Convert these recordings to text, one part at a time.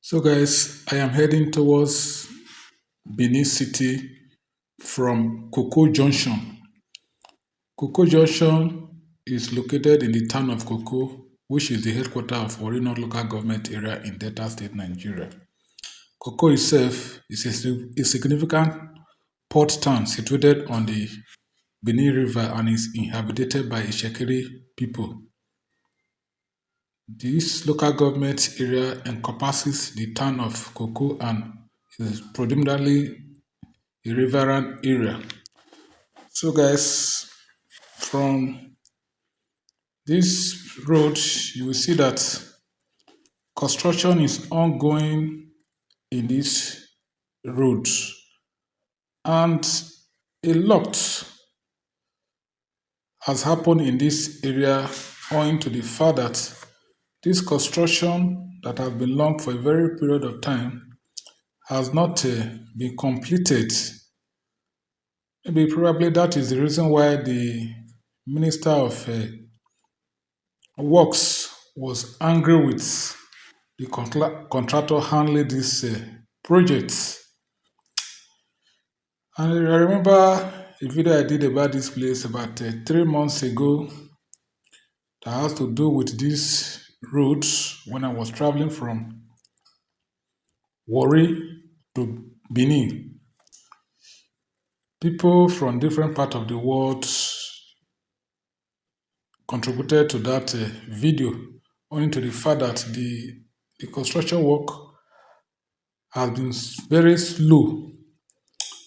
So, guys, I am heading towards Benin City from Koko Junction. Koko Junction is located in the town of Koko, which is the headquarters of Warri North Local Government Area in Delta State, Nigeria. Koko itself is a significant port town situated on the Benin River and is inhabited by Ishekiri people. This local government area encompasses the town of Koko and is predominantly a riverine area. So, guys, from this road, you will see that construction is ongoing in this road, and a lot has happened in this area owing to the fact that this construction that has been long for a very period of time has not been completed. Maybe probably that is the reason why the Minister of Works was angry with the contractor handling this project. And I remember a video I did about this place about 3 months ago that has to do with this road when I was traveling from Warri to Benin. People from different parts of the world contributed to that video, owing to the fact that the construction work has been very slow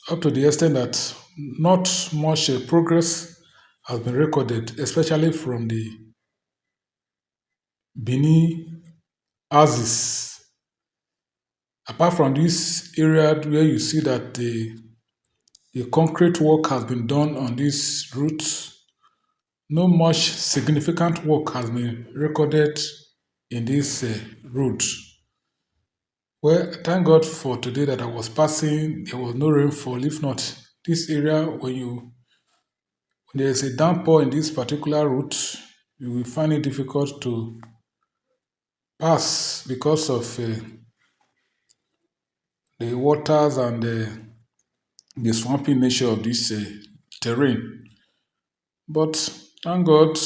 up to the extent that not much progress has been recorded, especially from the Benin houses. Apart from this area where you see that the concrete work has been done on this route, no much significant work has been recorded in this route. Well, thank God for today that I was passing, there was no rainfall. If not, this area, when there is a downpour in this particular route, you will find it difficult to pass because of the waters and the swampy nature of this terrain. But thank God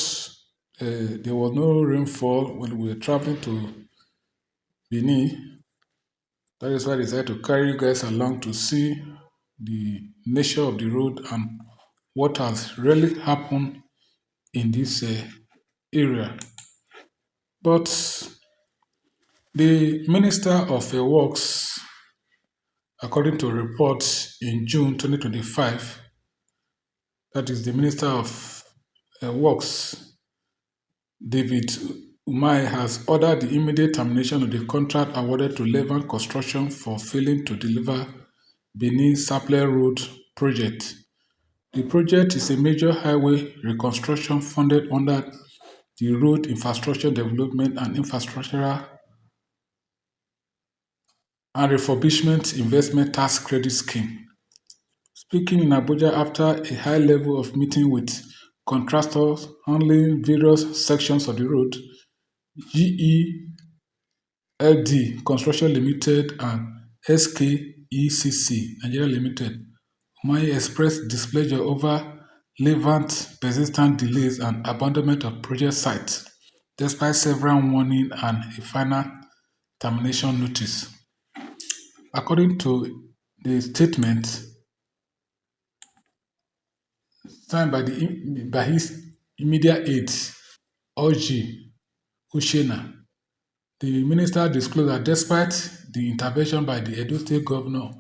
there was no rainfall when we were traveling to Benin. That is why I decided to carry you guys along to see the nature of the road and what has really happened in this area. But the Minister of Works, according to a report in June 2025, that is the Minister of Works, David Umai, has ordered the immediate termination of the contract awarded to Levant Construction for failing to deliver Benin-Sapele Road project. The project is a major highway reconstruction funded under the Road Infrastructure Development and Infrastructural and Refurbishment Investment Tax Credit Scheme. Speaking in Abuja after a high level of meeting with contractors handling various sections of the road, GELD Construction Limited and SKECC Nigeria Limited, Umahi expressed displeasure over Levant persistent delays and abandonment of project site, despite several warning and a final termination notice. According to the statement signed by his immediate aide, Oji Uchenna, the minister disclosed that despite the intervention by the Edo State governor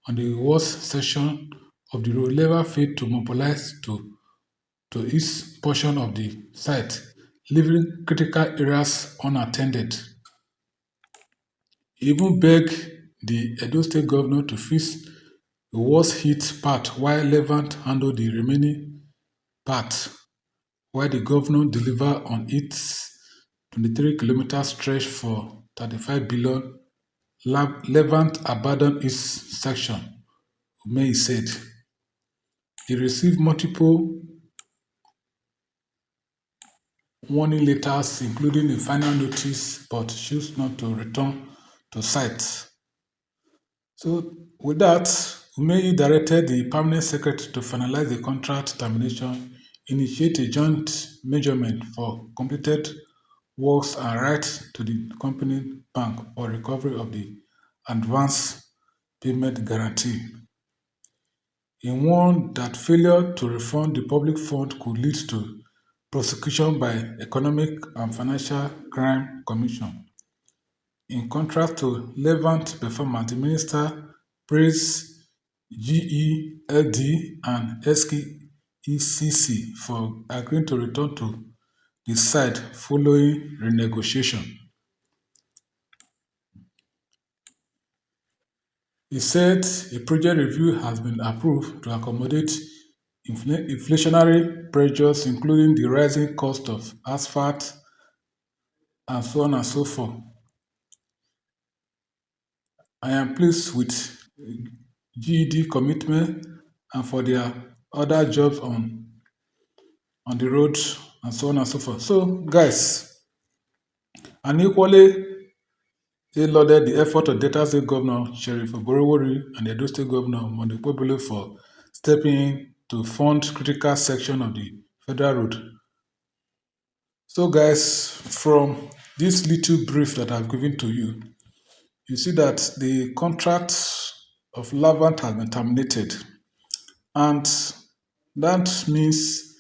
on the worst section of the road, Leva failed to mobilize to its portion of the site, leaving critical areas unattended. He even begged the Edo State governor to fix the worst hit part while Levant handled the remaining part, while the governor delivered on its 23-kilometer stretch for 35 billion. Levant abandoned its section, May said. He received multiple warning letters, including a final notice, but chose not to return to site. So with that, Umeyi directed the permanent secretary to finalize the contract termination, initiate a joint measurement for completed works and write to the company bank for recovery of the advance payment guarantee. He warned that failure to refund the public fund could lead to prosecution by Economic and Financial Crime Commission. In contrast to Levant performance, the minister praised GELD and SKECC for agreeing to return to the site following renegotiation. He said a project review has been approved to accommodate inflationary pressures, including the rising cost of asphalt and so on and so forth. I am pleased with GED commitment and for their other jobs on the road and so on and so forth. So, guys, and equally, he lauded the effort of Delta State Governor Sheriff Warri and the Edo State Governor Monday for stepping in to fund critical section of the federal road. So, guys, from this little brief that I've given to you, you see that the contract of Levant has been terminated, and that means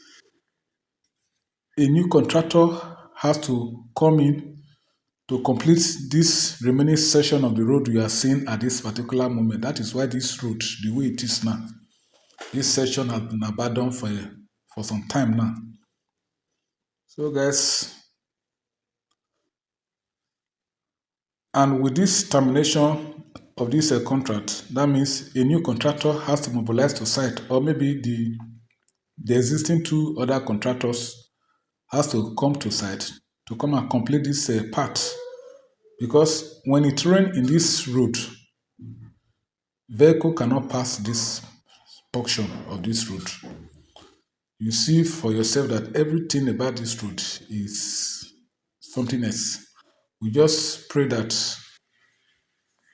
a new contractor has to come in to complete this remaining section of the road we are seeing at this particular moment. That is why this road, the way it is now, this section has been abandoned for some time now. So, guys, and with this termination of this contract, that means a new contractor has to mobilize to site, or maybe the existing two other contractors has to come to site to come and complete this part. Because when it rains in this road, vehicle cannot pass this portion of this road. You see for yourself that everything about this road is something else. We just pray that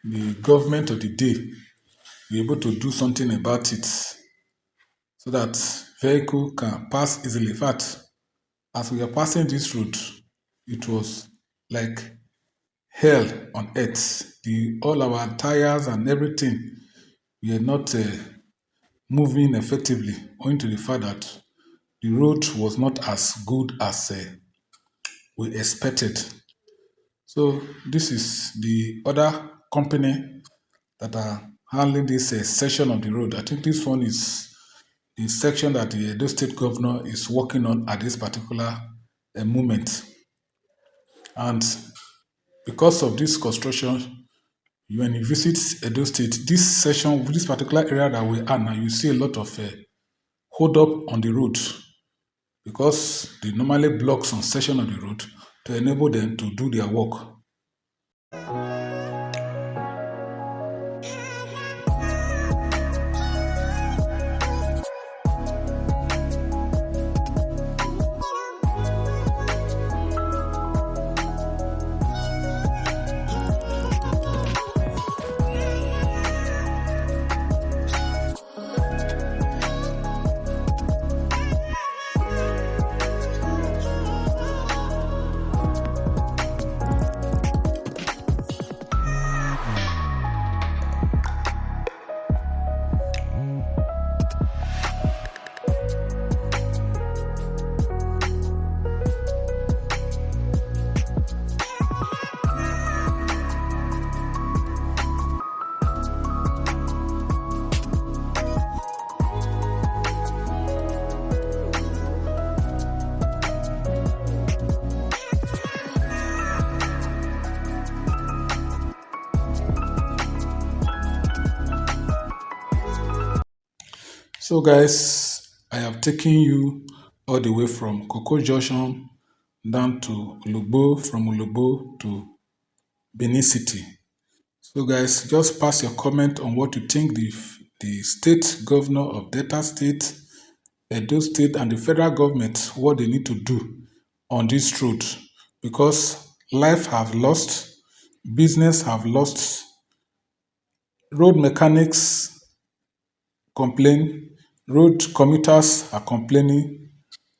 the government of the day be able to do something about it so that vehicle can pass easily. In fact, as we are passing this road, it was like hell on earth. All our tires and everything were not moving effectively, owing to the fact that the road was not as good as we expected. So this is the other company that are handling this section of the road. I think this one is the section that the Edo State Governor is working on at this particular moment. And because of this construction, when you visit Edo State, this section, this particular area that we are now, you see a lot of hold up on the road because they normally block some section of the road to enable them to do their work. So, guys, I have taken you all the way from Koko Junction down to Ulugbo, from Ulugbo to Benin City. So, guys, just pass your comment on what you think the state governor of Delta State, Edo State, and the federal government, what they need to do on this road. Because life have lost, business have lost, road mechanics complain, road commuters are complaining.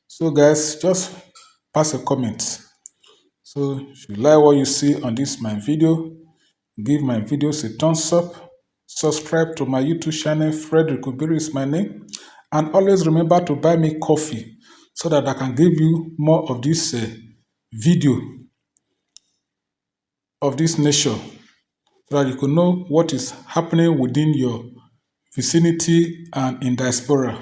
So guys, just pass a comment. So if you like what you see on this my video, give my videos a thumbs up. Subscribe to my YouTube channel. Frederick Obiri is my name. And always remember to buy me coffee so that I can give you more of this video of this nature so that you can know what is happening within your vicinity and in diaspora.